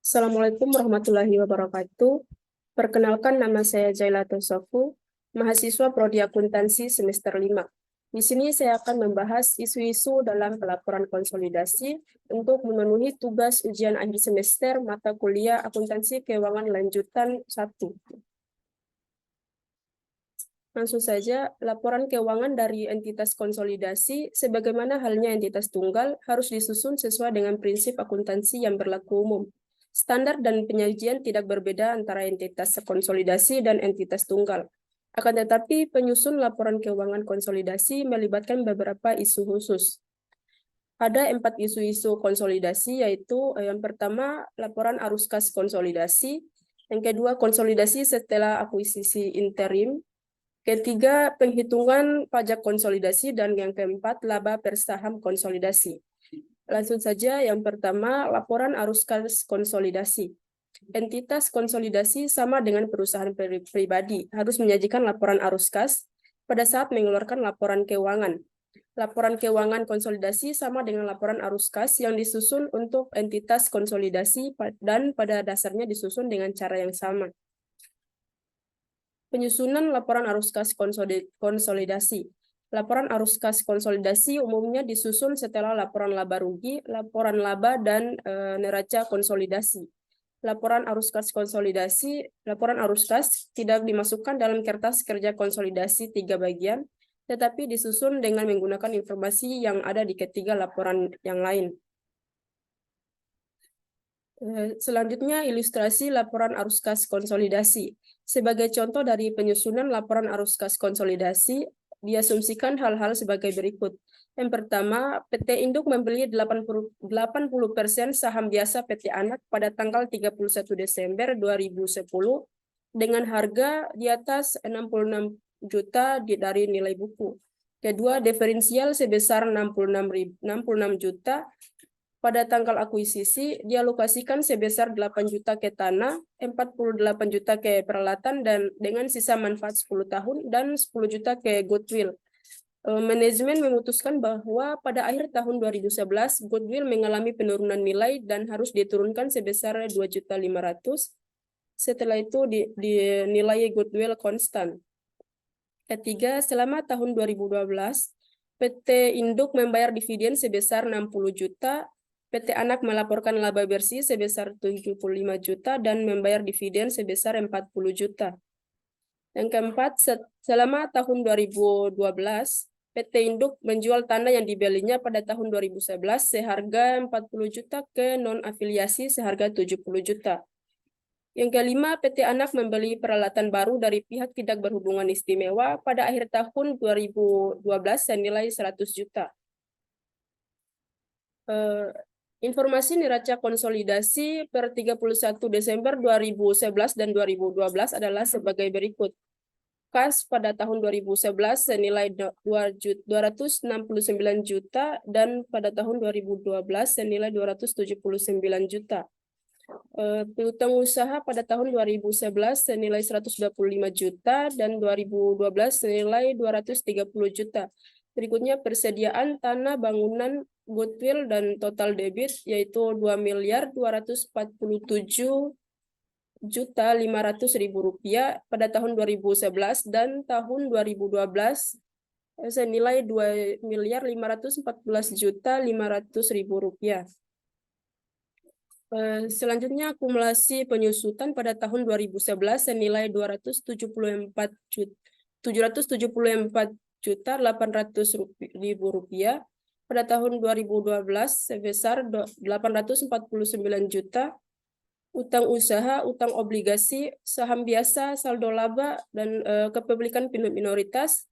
Assalamualaikum warahmatullahi wabarakatuh. Perkenalkan, nama saya Jaila Tosofu, mahasiswa Prodi Akuntansi semester 5. Di sini saya akan membahas isu-isu dalam pelaporan konsolidasi untuk memenuhi tugas ujian akhir semester mata kuliah Akuntansi Keuangan Lanjutan 1. Langsung saja, laporan keuangan dari entitas konsolidasi, sebagaimana halnya entitas tunggal, harus disusun sesuai dengan prinsip akuntansi yang berlaku umum. Standar dan penyajian tidak berbeda antara entitas konsolidasi dan entitas tunggal. Akan tetapi, penyusun laporan keuangan konsolidasi melibatkan beberapa isu khusus. Ada 4 isu-isu konsolidasi, yaitu yang pertama, laporan arus kas konsolidasi, yang kedua, konsolidasi setelah akuisisi interim, ketiga, penghitungan pajak konsolidasi, dan yang keempat, laba per saham konsolidasi. Langsung saja, yang pertama, laporan arus kas konsolidasi. Entitas konsolidasi sama dengan perusahaan pribadi, harus menyajikan laporan arus kas pada saat mengeluarkan laporan keuangan. Laporan keuangan konsolidasi sama dengan laporan arus kas yang disusun untuk entitas konsolidasi dan pada dasarnya disusun dengan cara yang sama. Penyusunan laporan arus kas konsolidasi. Laporan arus kas konsolidasi umumnya disusun setelah laporan laba rugi, laporan laba, dan neraca konsolidasi. Laporan arus kas konsolidasi, laporan arus kas tidak dimasukkan dalam kertas kerja konsolidasi 3 bagian, tetapi disusun dengan menggunakan informasi yang ada di ketiga laporan yang lain. Selanjutnya, ilustrasi laporan arus kas konsolidasi. Sebagai contoh dari penyusunan laporan arus kas konsolidasi, diasumsikan hal-hal sebagai berikut. Yang pertama, PT Induk membeli 80% saham biasa PT Anak pada tanggal 31 Desember 2010 dengan harga di atas 66 juta dari nilai buku. Kedua, diferensial sebesar 66 juta pada tanggal akuisisi, dialokasikan sebesar 8 juta ke tanah, 48 juta ke peralatan, dan dengan sisa manfaat 10 tahun, dan 10 juta ke goodwill. Manajemen memutuskan bahwa pada akhir tahun 2011, goodwill mengalami penurunan nilai dan harus diturunkan sebesar 2.500.000. Setelah itu dinilai goodwill konstan. Ketiga, selama tahun 2012, PT Induk membayar dividen sebesar 60 juta, PT Anak melaporkan laba bersih sebesar 75 juta dan membayar dividen sebesar 40 juta. Yang keempat, selama tahun 2012, PT Induk menjual tanah yang dibelinya pada tahun 2011 seharga 40 juta ke non-afiliasi seharga 70 juta. Yang kelima, PT Anak membeli peralatan baru dari pihak tidak berhubungan istimewa pada akhir tahun 2012 senilai 100 juta. Informasi neraca konsolidasi per 31 Desember 2011 dan 2012 adalah sebagai berikut. Kas pada tahun 2011 senilai 269 juta dan pada tahun 2012 senilai 279 juta. Piutang usaha pada tahun 2011 senilai 125 juta dan 2012 senilai 230 juta. Berikutnya persediaan tanah bangunan, goodwill, dan total debit yaitu 2.247.500.000 rupiah pada tahun 2011 dan tahun 2012 senilai 2.514.500.000 rupiah. Selanjutnya akumulasi penyusutan pada tahun 2011 senilai 774.800.000 rupiah. Pada tahun 2012 sebesar 849 juta. Utang usaha, utang obligasi, saham biasa, saldo laba, dan kepemilikan minoritas,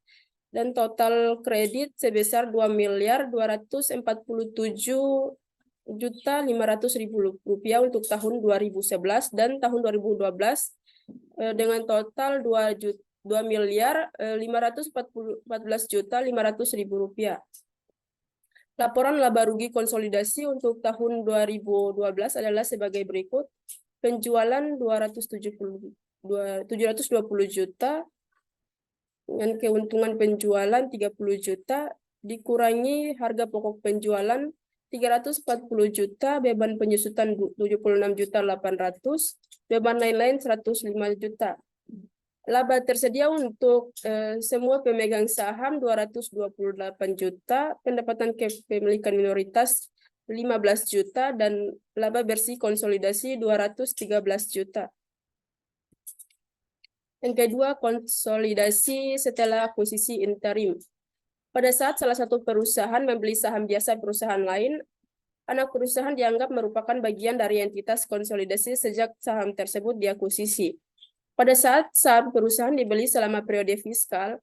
dan total kredit sebesar 2.247.500.000 rupiah untuk tahun 2011 dan tahun 2012 dengan total 2.514.500.000 rupiah. Laporan laba rugi konsolidasi untuk tahun 2012 adalah sebagai berikut. Penjualan 720 juta dengan keuntungan penjualan 30 juta dikurangi harga pokok penjualan 340 juta, beban penyusutan 76.800.000, beban lain-lain 105 juta. Laba tersedia untuk semua pemegang saham 228 juta, pendapatan kepemilikan minoritas 15 juta, dan laba bersih konsolidasi 213 juta. Yang kedua, konsolidasi setelah akuisisi interim. Pada saat salah satu perusahaan membeli saham biasa perusahaan lain, anak perusahaan dianggap merupakan bagian dari entitas konsolidasi sejak saham tersebut diakuisisi. Pada saat saham perusahaan dibeli selama periode fiskal,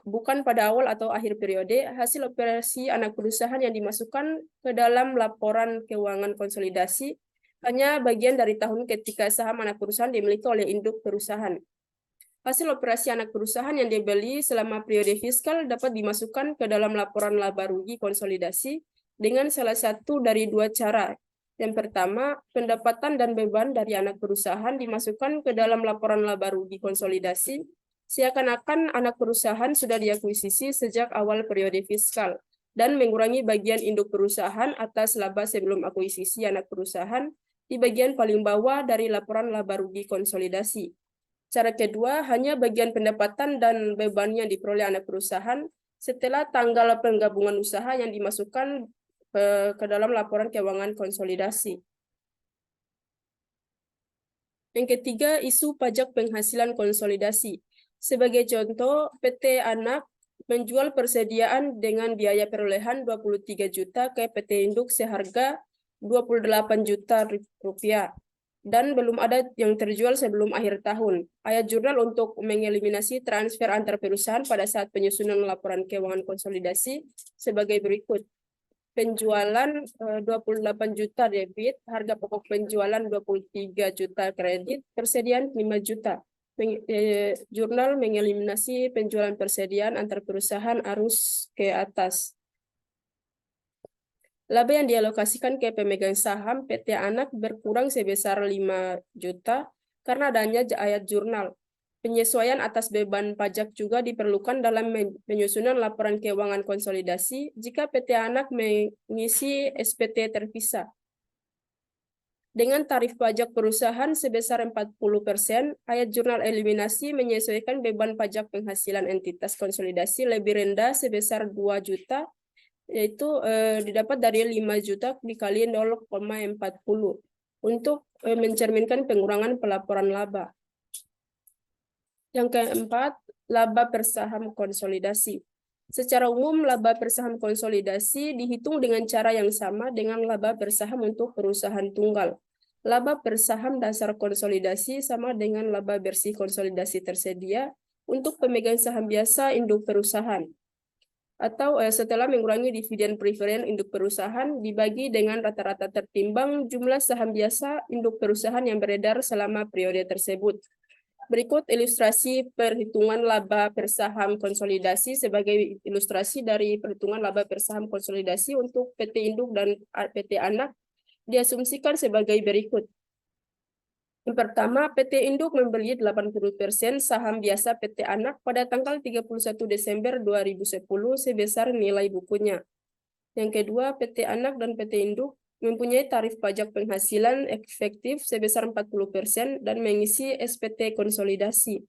bukan pada awal atau akhir periode, hasil operasi anak perusahaan yang dimasukkan ke dalam laporan keuangan konsolidasi hanya bagian dari tahun ketika saham anak perusahaan dimiliki oleh induk perusahaan. Hasil operasi anak perusahaan yang dibeli selama periode fiskal dapat dimasukkan ke dalam laporan laba rugi konsolidasi dengan salah satu dari dua cara. Yang pertama, pendapatan dan beban dari anak perusahaan dimasukkan ke dalam laporan laba rugi konsolidasi, seakan-akan anak perusahaan sudah diakuisisi sejak awal periode fiskal, dan mengurangi bagian induk perusahaan atas laba sebelum akuisisi anak perusahaan di bagian paling bawah dari laporan laba rugi konsolidasi. Cara kedua, hanya bagian pendapatan dan beban yang diperoleh anak perusahaan setelah tanggal penggabungan usaha yang dimasukkan ke dalam laporan keuangan konsolidasi. Yang ketiga, isu pajak penghasilan konsolidasi. Sebagai contoh, PT Anak menjual persediaan dengan biaya perolehan 23 juta ke PT Induk seharga 28 juta rupiah. Dan belum ada yang terjual sebelum akhir tahun. Ayat jurnal untuk mengeliminasi transfer antar perusahaan pada saat penyusunan laporan keuangan konsolidasi sebagai berikut. Penjualan 28 juta debit, harga pokok penjualan 23 juta kredit, persediaan 5 juta. Jurnal mengeliminasi penjualan persediaan antar perusahaan arus ke atas. Laba yang dialokasikan ke pemegang saham PT Anak berkurang sebesar 5 juta karena adanya ayat jurnal. Penyesuaian atas beban pajak juga diperlukan dalam penyusunan laporan keuangan konsolidasi jika PT Anak mengisi SPT terpisah. Dengan tarif pajak perusahaan sebesar 40%, ayat jurnal eliminasi menyesuaikan beban pajak penghasilan entitas konsolidasi lebih rendah sebesar 2 juta, yaitu didapat dari 5 juta dikali 0,40 untuk mencerminkan pengurangan pelaporan laba. Yang keempat, laba per saham konsolidasi. Secara umum, laba per saham konsolidasi dihitung dengan cara yang sama dengan laba per saham untuk perusahaan tunggal. Laba per saham dasar konsolidasi sama dengan laba bersih konsolidasi tersedia untuk pemegang saham biasa induk perusahaan. Atau setelah mengurangi dividen preferen induk perusahaan dibagi dengan rata-rata tertimbang jumlah saham biasa induk perusahaan yang beredar selama periode tersebut. Berikut ilustrasi perhitungan laba per saham konsolidasi sebagai ilustrasi dari perhitungan laba per saham konsolidasi untuk PT Induk dan PT Anak diasumsikan sebagai berikut. Yang pertama, PT Induk membeli 80% saham biasa PT Anak pada tanggal 31 Desember 2010 sebesar nilai bukunya. Yang kedua, PT Anak dan PT Induk mempunyai tarif pajak penghasilan efektif sebesar 40% dan mengisi SPT konsolidasi.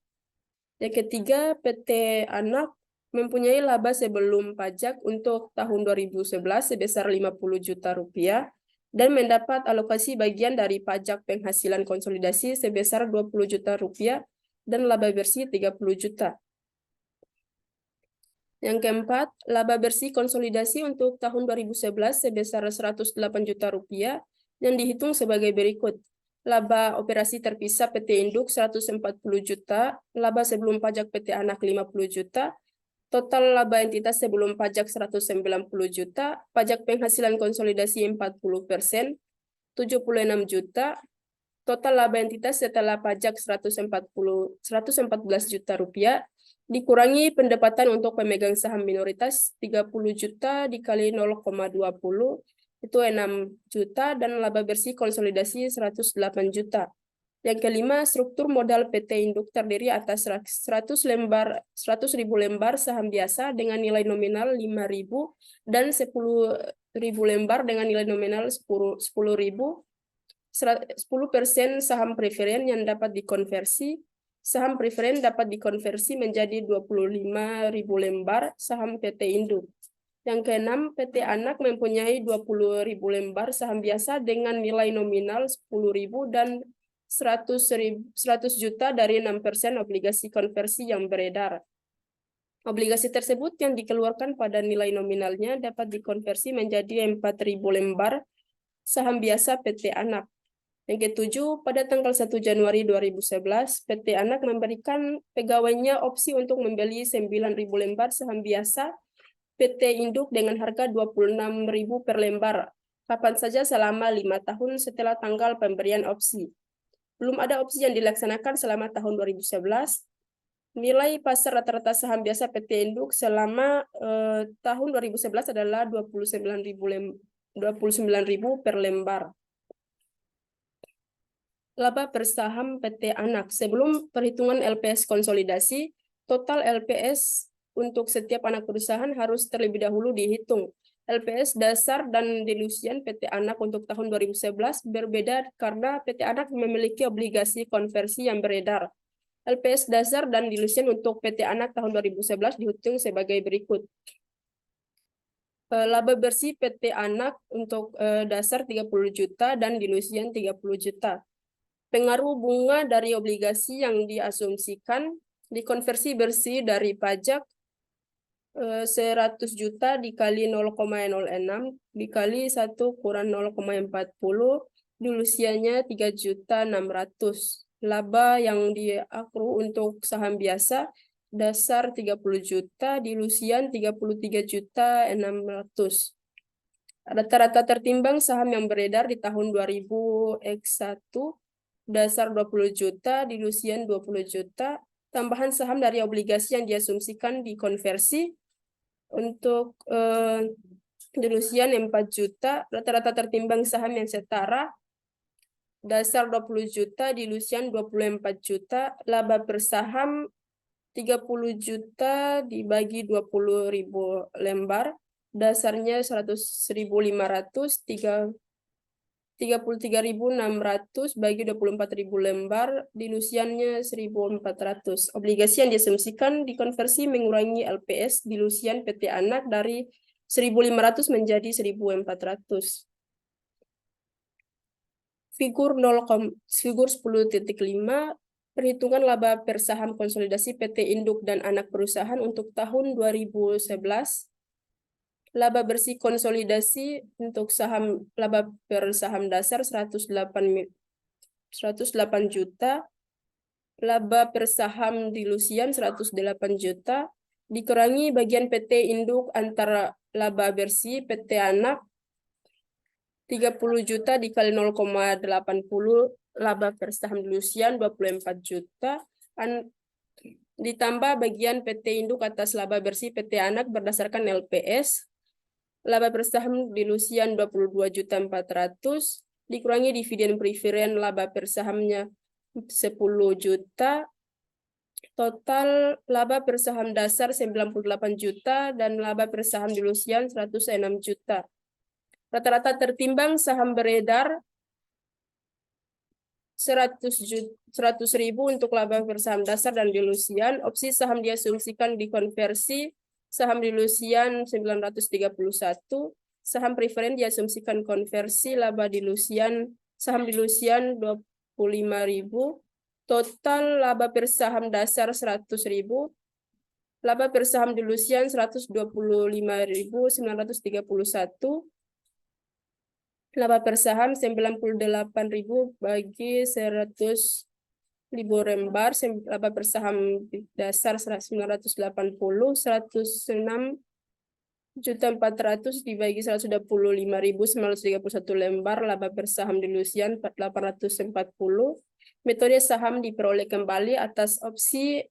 Yang ketiga, PT Anak mempunyai laba sebelum pajak untuk tahun 2011 sebesar 50 juta rupiah dan mendapat alokasi bagian dari pajak penghasilan konsolidasi sebesar 20 juta rupiah dan laba bersih 30 juta. Yang keempat, laba bersih konsolidasi untuk tahun 2011 sebesar 108 juta rupiah yang dihitung sebagai berikut. Laba operasi terpisah PT Induk 140 juta, laba sebelum pajak PT Anak 50 juta, total laba entitas sebelum pajak 190 juta, pajak penghasilan konsolidasi 40%, 76 juta, total laba entitas setelah pajak 114 juta rupiah, dikurangi pendapatan untuk pemegang saham minoritas 30 juta dikali 0,20 itu 6 juta dan laba bersih konsolidasi 108 juta. Yang kelima, struktur modal PT Induk terdiri atas 100.000 lembar saham biasa dengan nilai nominal 5.000 dan 10.000 lembar dengan nilai nominal 10.000, 10% saham preferen yang dapat dikonversi. Saham preferen dapat dikonversi menjadi 25.000 lembar saham PT Induk. Yang keenam, PT Anak mempunyai 20.000 lembar saham biasa dengan nilai nominal 10.000 dan 100 juta dari 6% obligasi konversi yang beredar. Obligasi tersebut yang dikeluarkan pada nilai nominalnya dapat dikonversi menjadi 4.000 lembar saham biasa PT Anak. Yang ketujuh, pada tanggal 1 Januari 2011, PT Anak memberikan pegawainya opsi untuk membeli 9.000 lembar saham biasa PT Induk dengan harga 26.000 per lembar, kapan saja selama 5 tahun setelah tanggal pemberian opsi. Belum ada opsi yang dilaksanakan selama tahun 2011. Nilai pasar rata-rata saham biasa PT Induk selama tahun 2011 adalah 29.000 per lembar. Laba per saham PT Anak. Sebelum perhitungan LPS konsolidasi, total LPS untuk setiap anak perusahaan harus terlebih dahulu dihitung. LPS dasar dan dilusian PT Anak untuk tahun 2011 berbeda karena PT Anak memiliki obligasi konversi yang beredar. LPS dasar dan dilusian untuk PT Anak tahun 2011 dihitung sebagai berikut. Laba bersih PT Anak untuk dasar 30 juta dan dilusian 30 juta. Pengaruh bunga dari obligasi yang diasumsikan, dikonversi bersih dari pajak 100 juta dikali 0,06 dikali 1 kurang 0,40, dilusiannya 3.600.000. Laba yang diakru untuk saham biasa dasar 30 juta, dilusian 33.600.000. Rata-rata tertimbang saham yang beredar di tahun 2000 X1 dasar 20 juta, dilusian 20 juta, tambahan saham dari obligasi yang diasumsikan dikonversi untuk dilusian 4 juta, rata-rata tertimbang saham yang setara, dasar 20 juta, dilusian 24 juta, laba per saham 30 juta dibagi 20.000 lembar, dasarnya 100.500, 33.600 bagi 24.000 lembar, dilusiannya 1.400. Obligasi yang diasumsikan dikonversi mengurangi LPS dilusian PT Anak dari 1.500 menjadi 1.400. Figur 10.5, perhitungan laba per saham konsolidasi PT Induk dan anak perusahaan untuk tahun 2011. Laba bersih konsolidasi untuk saham laba per saham dasar 108 juta, laba per saham dilusian 108 juta, dikurangi bagian PT Induk antara laba bersih PT Anak 30 juta dikali 0,80, laba per saham dilusian 24 juta, ditambah bagian PT Induk atas laba bersih PT Anak berdasarkan LPS. Laba per saham dilusian 22.400.000 dikurangi dividen preferen laba per sahamnya 10 juta. Total laba per saham dasar 98 juta dan laba per saham dilusian 106 juta. Rata-rata tertimbang saham beredar 100.000 untuk laba per saham dasar dan dilusian. Opsi saham diasumsikan dikonversi, saham dilusian 931, saham preferen diasumsikan konversi, laba dilusian, saham dilusian 25.000, total laba per saham dasar 100.000, laba per saham dilusian 125.931, laba per saham 98.000 bagi 100.000 lembar, laba per saham dasar 980, 106.400.000 dibagi 125.931 lembar, laba per saham dilusian 840. Metode saham diperoleh kembali atas opsi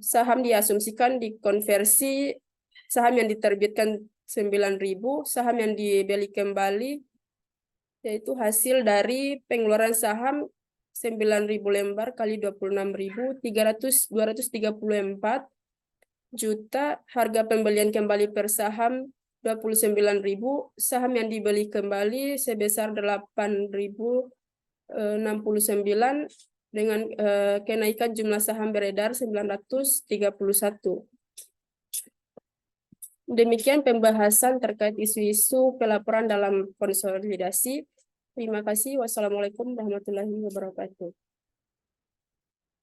saham diasumsikan dikonversi, saham yang diterbitkan 9.000, saham yang dibeli kembali, yaitu hasil dari pengeluaran saham 9.000 lembar kali 26.000, 234 juta, harga pembelian kembali per saham 29.000, saham yang dibeli kembali sebesar 8.069 dengan kenaikan jumlah saham beredar 931. Demikian pembahasan terkait isu-isu pelaporan dalam konsolidasi. Terima kasih. Wassalamualaikum warahmatullahi wabarakatuh.